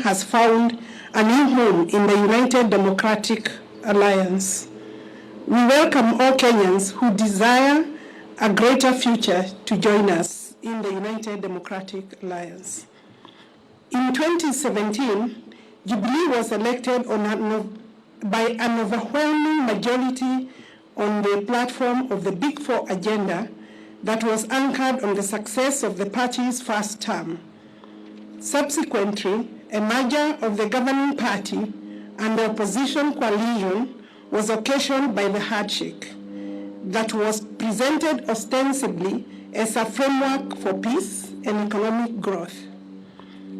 has found a new home in the United Democratic Alliance. We welcome all Kenyans who desire a greater future to join us in the United Democratic Alliance. In 2017, Jubilee was elected by an overwhelming majority on the platform of the Big Four agenda that was anchored on the success of the party's first term. Subsequently, a merger of the governing party and the opposition coalition was occasioned by the handshake that was presented ostensibly as a framework for peace and economic growth.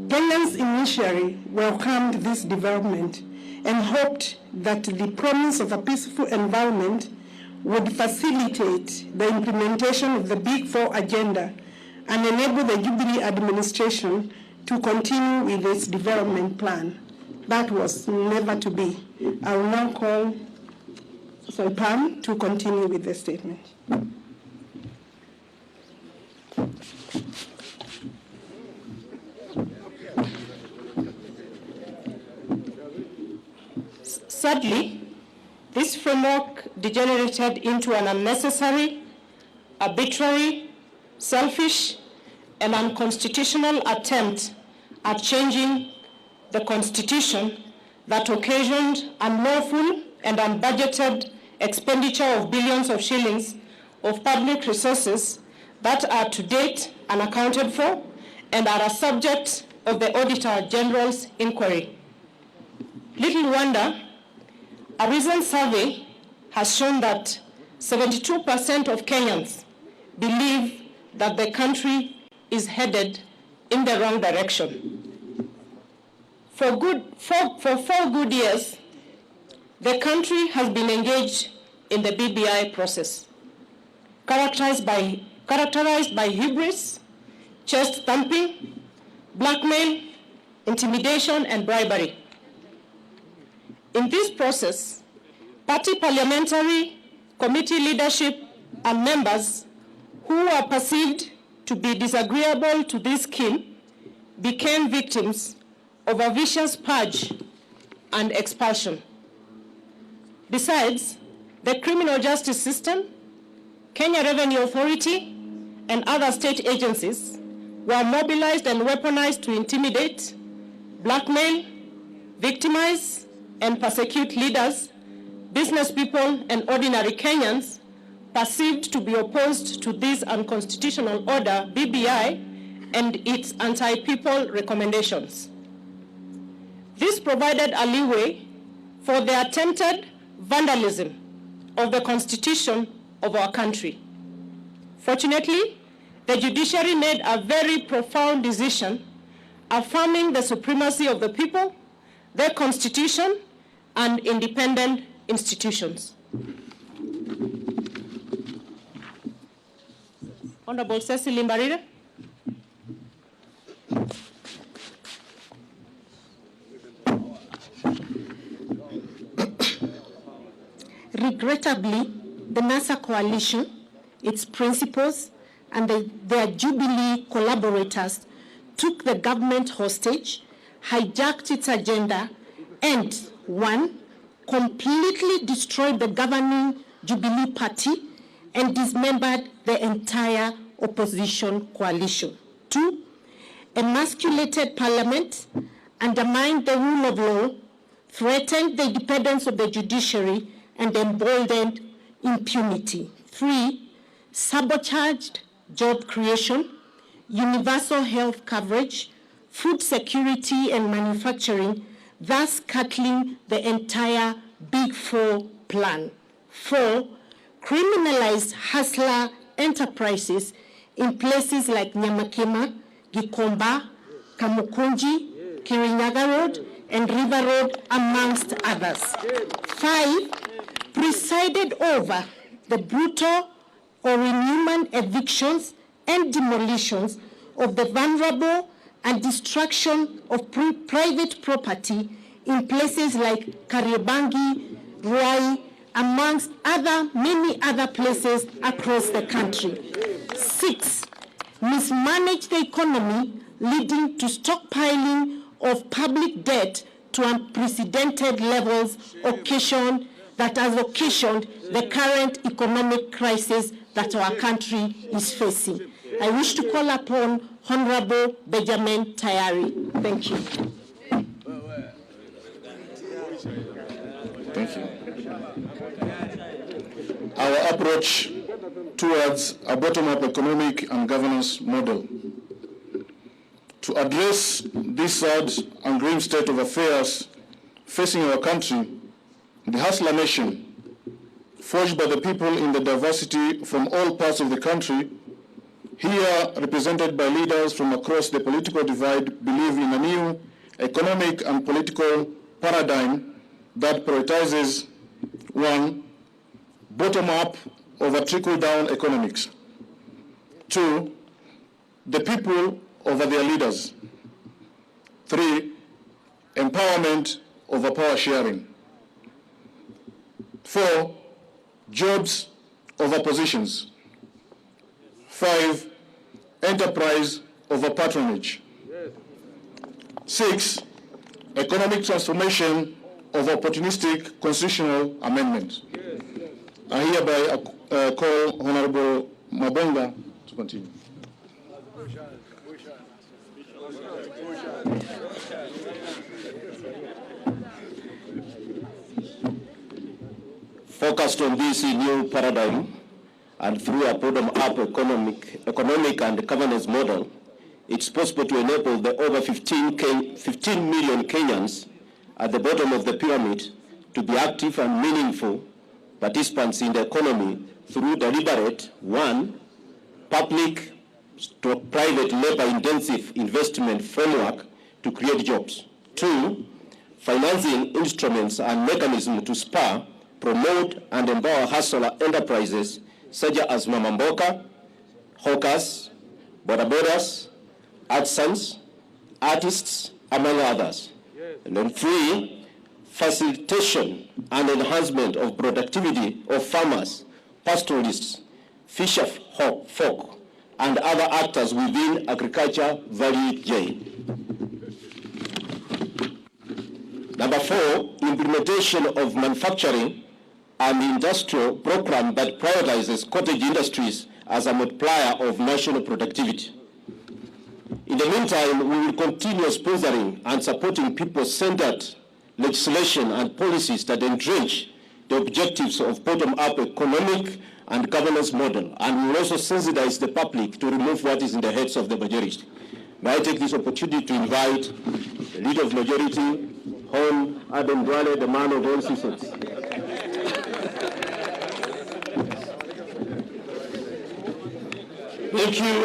Kenyans initially welcomed this development and hoped that the promise of a peaceful environment would facilitate the implementation of the Big Four agenda and enable the Jubilee administration to continue with its development plan. That was never to be. I will now call Pam to continue with the statement. Sadly, this framework degenerated into an unnecessary, arbitrary, selfish, and unconstitutional attempt at changing the Constitution that occasioned unlawful and unbudgeted expenditure of billions of shillings of public resources that are to date unaccounted for and are a subject of the Auditor General's inquiry. Little wonder, a recent survey has shown that 72% of Kenyans believe that the country is headed in the wrong direction. For 4 good years, the country has been engaged in the BBI process, characterized by hubris, chest thumping, blackmail, intimidation, and bribery. In this process, party parliamentary committee leadership and members who were perceived to be disagreeable to this scheme became victims of a vicious purge and expulsion. Besides, the criminal justice system, Kenya Revenue Authority, and other state agencies were mobilized and weaponized to intimidate, blackmail, victimize, and persecute leaders, business people, and ordinary Kenyans perceived to be opposed to this unconstitutional order, BBI, and its anti-people recommendations. This provided a leeway for the attempted vandalism of the Constitution of our country. Fortunately, the judiciary made a very profound decision affirming the supremacy of the people, the Constitution, and independent institutions. Honorable Cecily Mbarire. Regrettably, the NASA coalition, its principals, and their Jubilee collaborators took the government hostage, hijacked its agenda, and, 1, completely destroyed the governing Jubilee party and dismembered the entire opposition coalition. 2, emasculated parliament, undermined the rule of law, threatened the independence of the judiciary, and emboldened impunity. 3, sabotaged job creation, universal health coverage, food security and manufacturing, thus cutting the entire Big Four plan. 4, criminalized hustler enterprises in places like Nyamakema, Gikomba, Kamukunji, Kirinyaga Road, and River Road, amongst others. 5, presided over the brutal or inhuman evictions and demolitions of the vulnerable and destruction of private property in places like Kariobangi, Ruai, amongst many other places across the country. 6, mismanaged the economy, leading to stockpiling of public debt to unprecedented levels that has occasioned the current economic crisis that our country is facing. I wish to call upon Honorable Benjamin Tayari. Thank you. Thank you. Our approach towards a bottom-up economic and governance model. To address this sad and grim state of affairs facing our country, the Hustler Nation, forged by the people in the diversity from all parts of the country, here represented by leaders from across the political divide, believe in a new economic and political paradigm that prioritizes, 1, bottom-up over trickle-down economics. 2, the people over their leaders. 3, empowerment over power sharing. 4, jobs over positions. 5, enterprise over patronage. 6, economic transformation over opportunistic constitutional amendments. I hereby call Honorable Mabonga to continue. Focused on this new paradigm and through a bottom-up economic and governance model, it's possible to enable the over 15 million Kenyans at the bottom of the pyramid to be active and meaningful participants in the economy through deliberate, 1, public-private labor-intensive investment framework to create jobs. 2, financing instruments and mechanisms to spur, promote, and empower hustler enterprises such as Mama Mboka, hawkers, bodabodas, artisans, artists, among others. And then 3, facilitation and enhancement of productivity of farmers, pastoralists, fisher folk, and other actors within agriculture value chain. Number 4, implementation of manufacturing and industrial program that prioritizes cottage industries as a multiplier of national productivity. In the meantime, we will continue sponsoring and supporting people-centered legislation and policies that entrench the objectives of bottom-up economic and governance model, and we will also sensitize the public to remove what is in the heads of the majority. May I take this opportunity to invite the leader of majority, Hon. Adam Dwale, the man of all seasons. Thank you,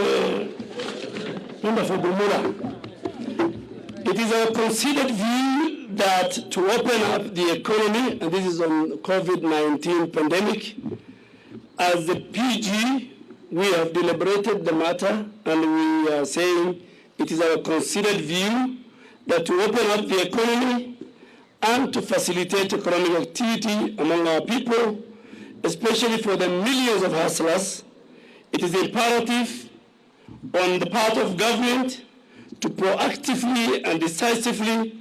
Member for Bumula. It is our considered view that to open up the economy, and this is on COVID-19 pandemic, as the PG, we have deliberated the matter, and we are saying it is our considered view that to open up the economy and to facilitate economic activity among our people, especially for the millions of hustlers, it is imperative on the part of government to proactively and decisively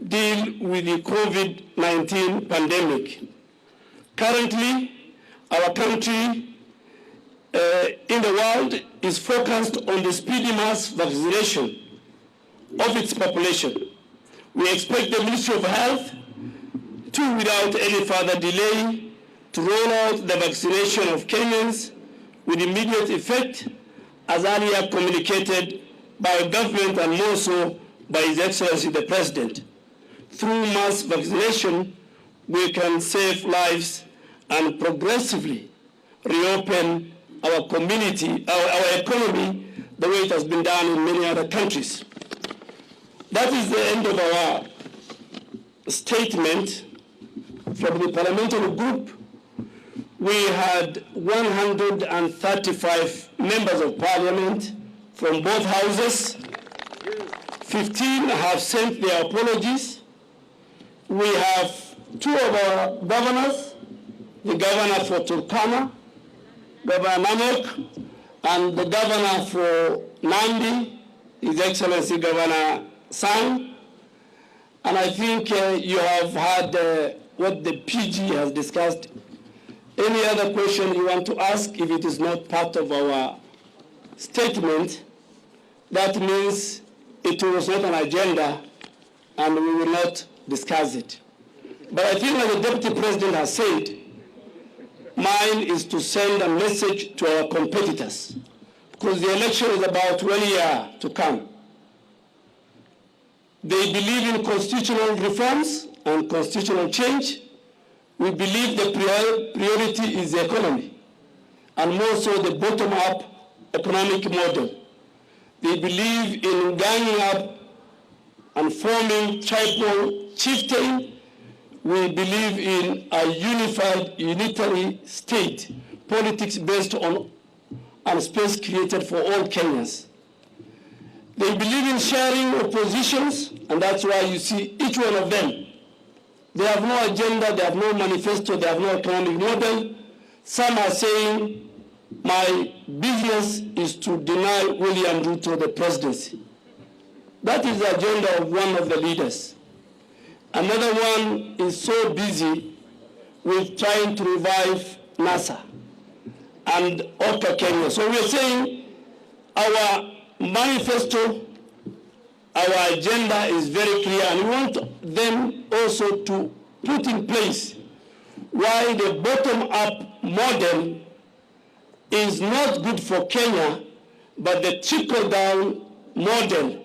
deal with the COVID-19 pandemic. Currently, our country in the world is focused on the speedy mass vaccination of its population. We expect the Ministry of Health to, without any further delay, to roll out the vaccination of Kenyans with immediate effect, as earlier communicated by our government and more so by His Excellency the President. Through mass vaccination, we can save lives and progressively reopen our community, our economy, the way it has been done in many other countries. That is the end of our statement from the parliamentary group. We had 135 members of parliament from both houses. 15 have sent their apologies. We have 2 of our governors, the governor for Turkana, Governor Namok, and the governor for Nandi, His Excellency Governor Sang, I think you have had what the PG has discussed. Any other question you want to ask, if it is not part of our statement, that means it was not an agenda and we will not discuss it. But I think, as the Deputy President has said, mine is to send a message to our competitors, because the election is about 1 year to come. They believe in constitutional reforms and constitutional change. We believe the priority is the economy, and more so the bottom-up economic model. They believe in ganging up and forming tribal chieftain. We believe in a unified, unitary state, politics based on a space created for all Kenyans. They believe in sharing oppositions, and that's why you see each one of them. They have no agenda, they have no manifesto, they have no economic model. Some are saying, my business is to deny William Ruto the presidency. That is the agenda of one of the leaders. Another one is so busy with trying to revive NASA and Oka Kenya. So we're saying our manifesto, our agenda is very clear, and we want them also to put in place why the bottom-up model is not good for Kenya, but the trickle-down model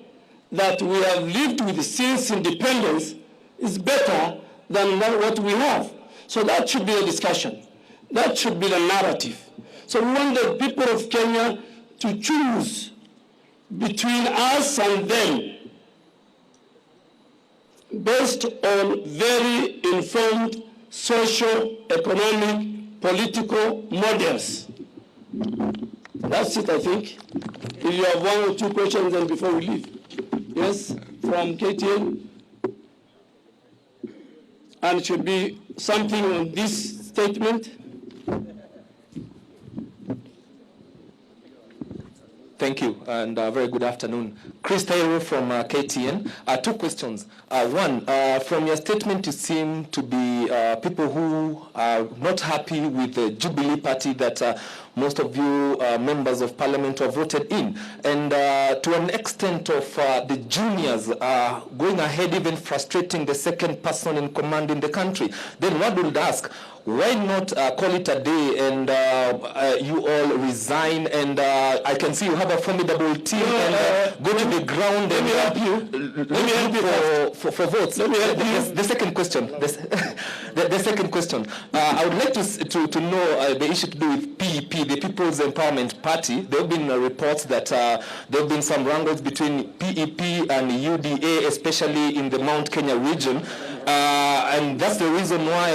that we have lived with since independence is better than what we have. So that should be a discussion. That should be the narrative. So we want the people of Kenya to choose between us and them based on very informed social, economic, political models. That's it, I think. If you have one or two questions, then before we leave. Yes, from KTN. And it should be something on this statement. Thank you, and very good afternoon. Chris Tairo from KTN. Two questions. One, from your statement, you seem to be people who are not happy with the Jubilee Party that most of you members of parliament have voted in. And to an extent of the juniors going ahead, even frustrating the second person in command in the country, then one would ask, why not call it a day and you all resign, and I can see you have a formidable team, and go to the ground and for votes. Let me help you. The second question. The second question. I would like to know the issue to do with PEP, the People's Empowerment Party. There have been reports that there have been some wrangles between PEP and UDA, especially in the Mount Kenya region. And that's the reason why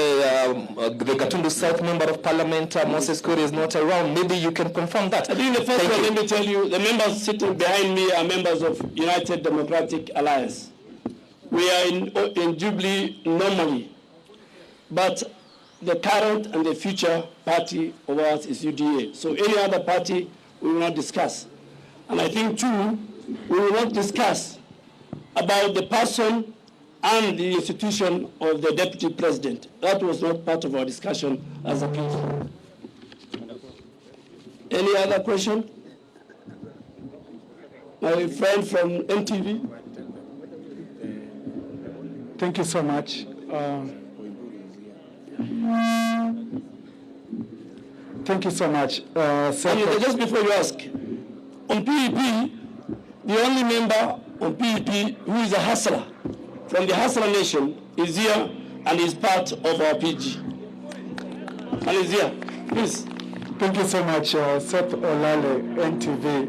the Gatundu South Member of Parliament, Moses Kuri, is not around. Maybe you can confirm that. I think the first one, let me tell you, the members sitting behind me are members of United Democratic Alliance. We are in Jubilee normally, but the current and the future party of ours is UDA. So any other party we will not discuss. And I think, too, we will not discuss about the person and the institution of the Deputy President. That was not part of our discussion as a people. Any other question? My friend from NTV. Thank you so much. Thank you so much. Just before you ask, on PEP, the only member on PEP who is a hustler from the Hustler Nation is here and is part of our PG. And is here. Please. Thank you so much, Seth Olale, NTV.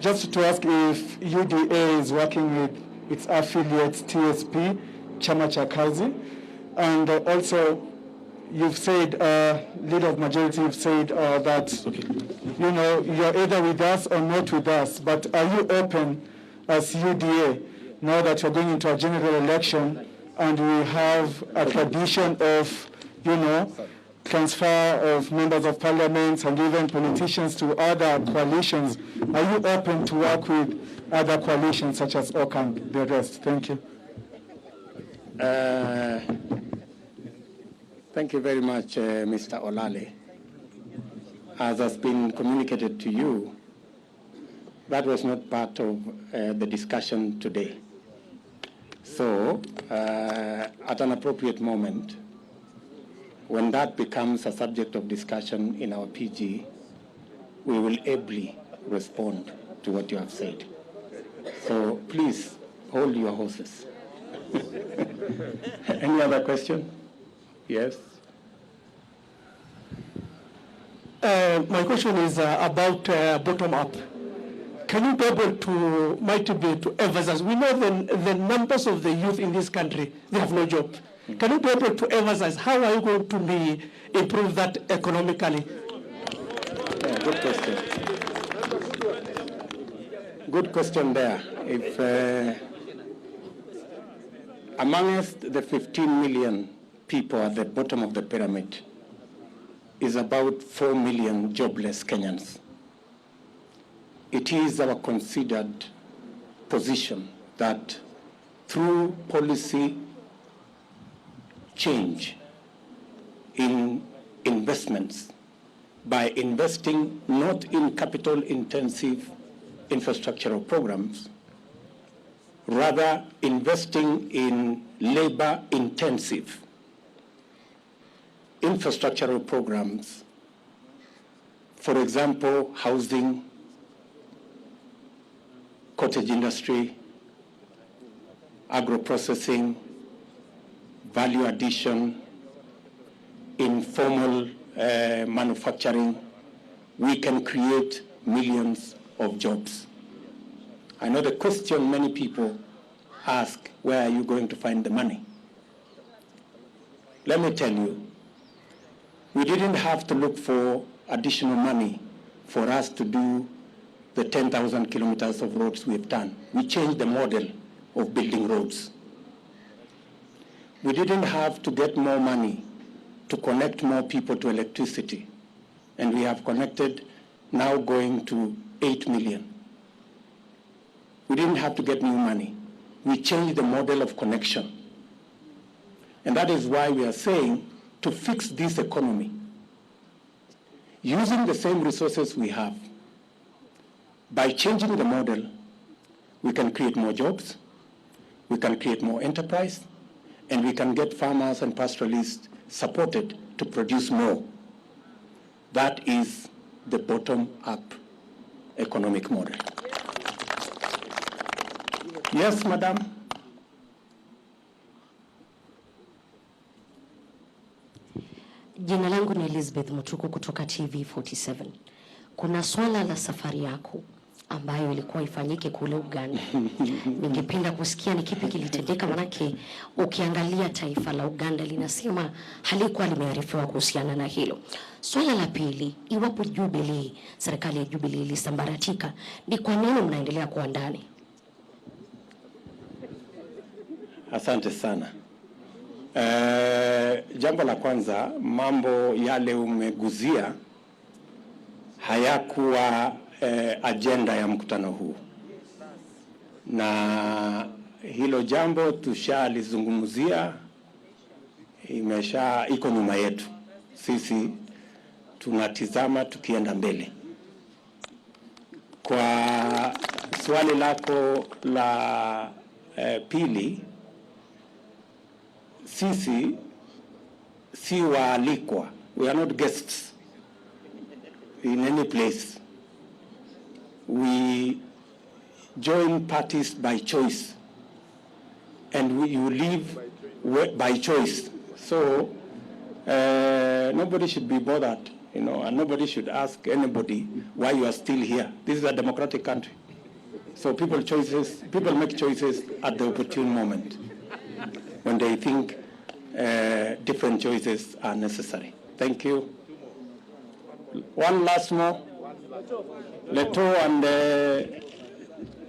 Just to ask if UDA is working with its affiliates, TSP, Chama cha Kazi, and also you've said, Leader of Majority, you've said that, you know, you're either with us or not with us, but are you open as UDA now that you're going into a general election and we have a tradition of, you know, transfer of members of parliament and even politicians to other coalitions? Are you open to work with other coalitions such as OCA and the rest? Thank you. Thank you very much, Mr. Olale. As has been communicated to you, that was not part of the discussion today. So, at an appropriate moment, when that becomes a subject of discussion in our PG, we will ably respond to what you have said. So please hold your horses. Any other question? Yes. My question is about bottom-up. Can you be able to emphasize? We know the numbers of the youth in this country, they have no job. Can you be able to emphasize how are you going to improve that economically? Yeah, good question. Good question there. If amongst the 15 million people at the bottom of the pyramid is about 4 million jobless Kenyans. It is our considered position that through policy change in investments, by investing not in capital-intensive infrastructural programs, rather investing in labor-intensive infrastructural programs, for example, housing, cottage industry, agro-processing, value addition, informal manufacturing, we can create millions of jobs. I know the question many people ask, where are you going to find the money? Let me tell you, we didn't have to look for additional money for us to do the 10,000 kilometers of roads we've done. We changed the model of building roads. We didn't have to get more money to connect more people to electricity. And we have connected now going to 8 million. We didn't have to get new money. We changed the model of connection. And that is why we are saying to fix this economy, using the same resources we have, by changing the model, we can create more jobs, we can create more enterprise, and we can get farmers and pastoralists supported to produce more. That is the bottom-up economic model. Yes, madam? Jina langu ni Elizabeth Mutuku kutoka TV 47. Kuna swala la safari yako ambayo ilikuwa ifanyike kule Uganda. Ningependa kusikia ni kipi kilitendeka, manake ukiangalia taifa la Uganda linasema halikuwa limearifiwa kuhusiana na hilo. Swala la pili, iwapo Jubilee, serikali ya Jubilee ilisambaratika, ni kwa nini mnaendelea kuwa ndani? Asante sana. Jambo la kwanza, mambo yale umeguzia hayakuwa agenda ya mkutano huu, na hilo jambo tushalizungumzia, iko nyuma yetu. Sisi tunatizama tukienda mbele. Kwa swali lako la pili, sisi si waalikwa. We are not guests in any place. We join parties by choice, and you live by choice. So nobody should be bothered, and nobody should ask anybody why you are still here. This is a democratic country. So people make choices at the opportune moment when they think different choices are necessary. Thank you. One last more. Leto and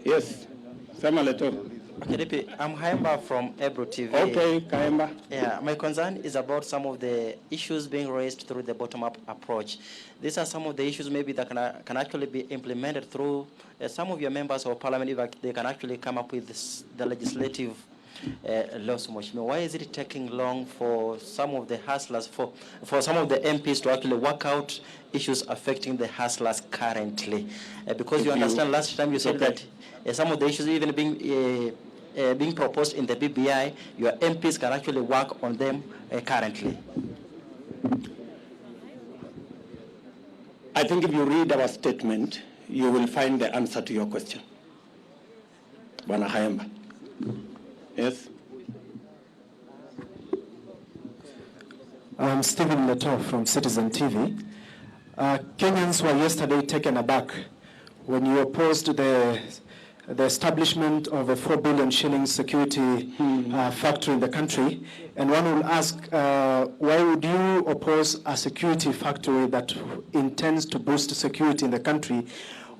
yes, Sama Leto. Okay, I'm Kaemba from Ebro TV. Okay, Kaemba. Yeah, my concern is about some of the issues being raised through the bottom-up approach. These are some of the issues maybe that can actually be implemented through some of your members of parliament, if they can actually come up with the legislative lost, Mheshimiwa? Why is it taking long for some of the hustlers, for some of the MPs to actually work out issues affecting the hustlers currently? Because you understand, last time you said that some of the issues even being proposed in the BBI, your MPs can actually work on them currently. I think if you read our statement, you will find the answer to your question. Bwana Hayemba. Yes? I'm Stephen Leto from Citizen TV. Kenyans were yesterday taken aback when you opposed the establishment of a 4 billion shilling security factory in the country. And one will ask, why would you oppose a security factory that intends to boost security in the country?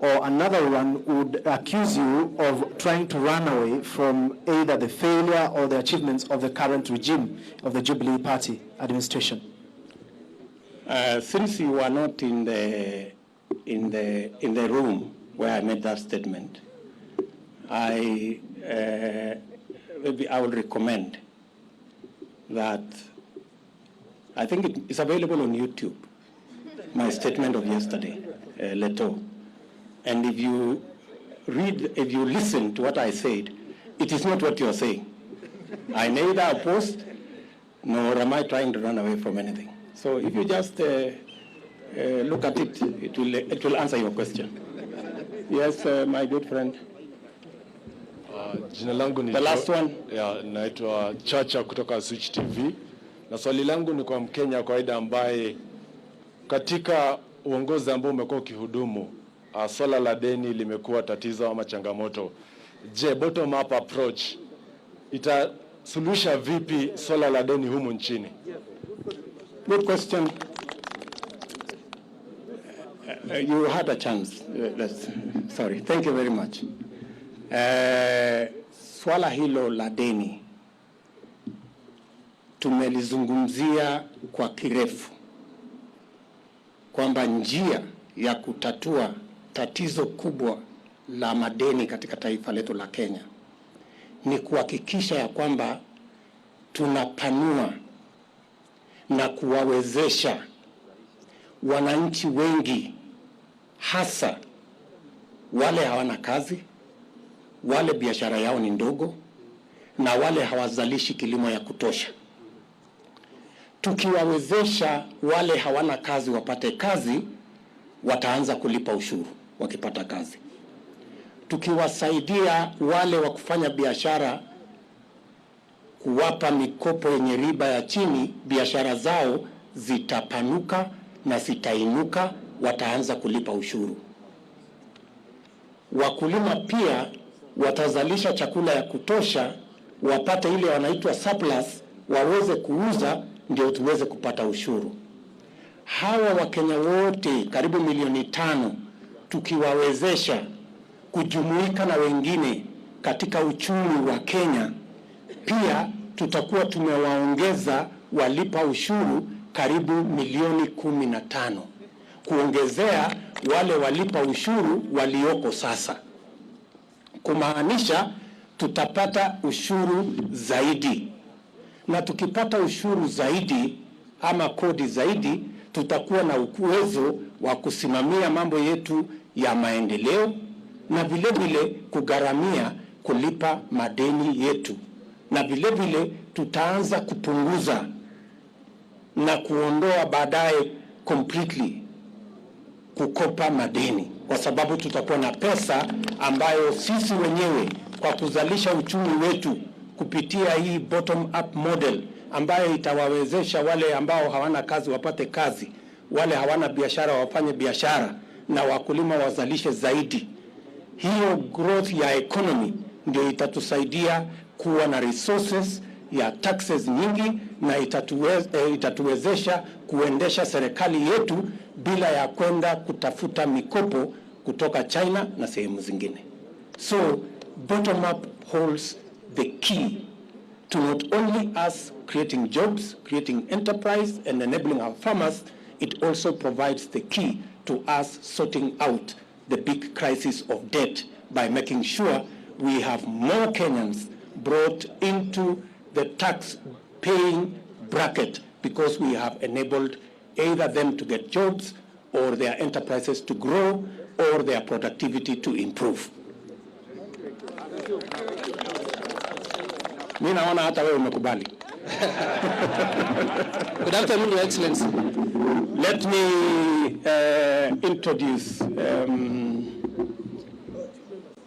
Or another one would accuse you of trying to run away from either the failure or the achievements of the current regime of the Jubilee Party administration. Since you were not in the room where I made that statement, maybe I will recommend that. I think it's available on YouTube, my statement of yesterday, Leto. And if you listen to what I said, it is not what you're saying. I neither opposed nor am I trying to run away from anything. So if you just look at it, it will answer your question. Yes, my good friend. Jina langu ni the last one. Naitwa Chacha kutoka Switch TV. Na swali langu ni kwa Mkenya kawaida ambaye katika uongozi ambao umekuwa ukihudumu, swala la deni limekuwa tatizo ama changamoto. Je, bottom up approach itasuluhisha vipi swala la deni humu nchini? Good question. You had a chance. Sorry. Thank you very much. Swala hilo la deni tumelizungumzia kwa kirefu kwamba njia ya kutatua tatizo kubwa la madeni katika taifa letu la Kenya ni kuhakikisha ya kwamba tunapanua na kuwawezesha wananchi wengi, hasa wale hawana kazi, wale biashara yao ni ndogo, na wale hawazalishi kilimo ya kutosha. Tukiwawezesha wale hawana kazi wapate kazi, wataanza kulipa ushuru wakipata kazi. Tukiwasaidia wale wa kufanya biashara, kuwapa mikopo yenye riba ya chini, biashara zao zitapanuka na zitainuka, wataanza kulipa ushuru. Wakulima pia watazalisha chakula ya kutosha, wapate ile wanaitwa surplus, waweze kuuza, ndio tuweze kupata ushuru. Hawa Wakenya wote karibu milioni 5 tukiwawezesha kujumuika na wengine katika uchumi wa Kenya, pia tutakuwa tumewaongeza walipa ushuru karibu milioni 15, kuongezea wale walipa ushuru walioko sasa. Kumaanisha tutapata ushuru zaidi, na tukipata ushuru zaidi ama kodi zaidi, tutakuwa na uwezo wa kusimamia mambo yetu ya maendeleo na vile vile kugharamia kulipa madeni yetu, na vile vile tutaanza kupunguza na kuondoa baadaye completely kukopa madeni, kwa sababu tutakuwa na pesa ambayo sisi wenyewe kwa kuzalisha uchumi wetu kupitia hii bottom up model ambayo itawawezesha wale ambao hawana kazi wapate kazi, wale hawana biashara wafanye biashara, na wakulima wazalishe zaidi. Hiyo growth ya economy ndio itatusaidia kuwa na resources ya taxes nyingi, na itatuwezesha kuendesha serikali yetu bila ya kwenda kutafuta mikopo kutoka China na sehemu zingine. So bottom up holds the key to not only us creating jobs, creating enterprise and enabling our farmers, it also provides the key to us sorting out the big crisis of debt by making sure we have more Kenyans brought into the tax-paying bracket because we have enabled either them to get jobs or their enterprises to grow or their productivity to improve. Mimi naona hata wewe umekubali. Good afternoon, Your Excellency. Let me introduce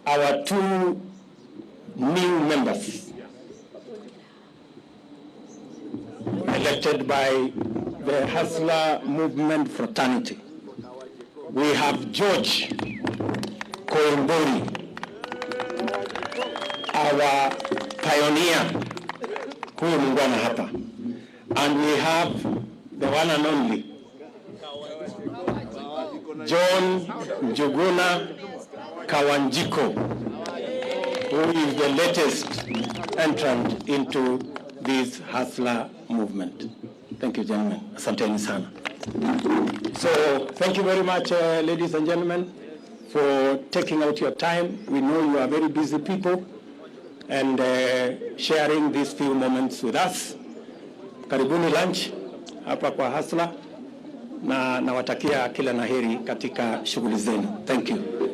our two new members elected by the Hustler Movement Fraternity. We have George Koimbori, our pioneer, huyu mungwana hapa. And we have the one and only John Njuguna Kawanjiko, who is the latest entrant into this Hustler movement. Thank you, gentlemen. Asanteni sana. So, thank you very much, ladies and gentlemen, for taking out your time. We know you are very busy people and sharing these few moments with us. Karibuni lunch hapa kwa Hustler na nawatakia kila laheri katika shughuli zenu. Thank you.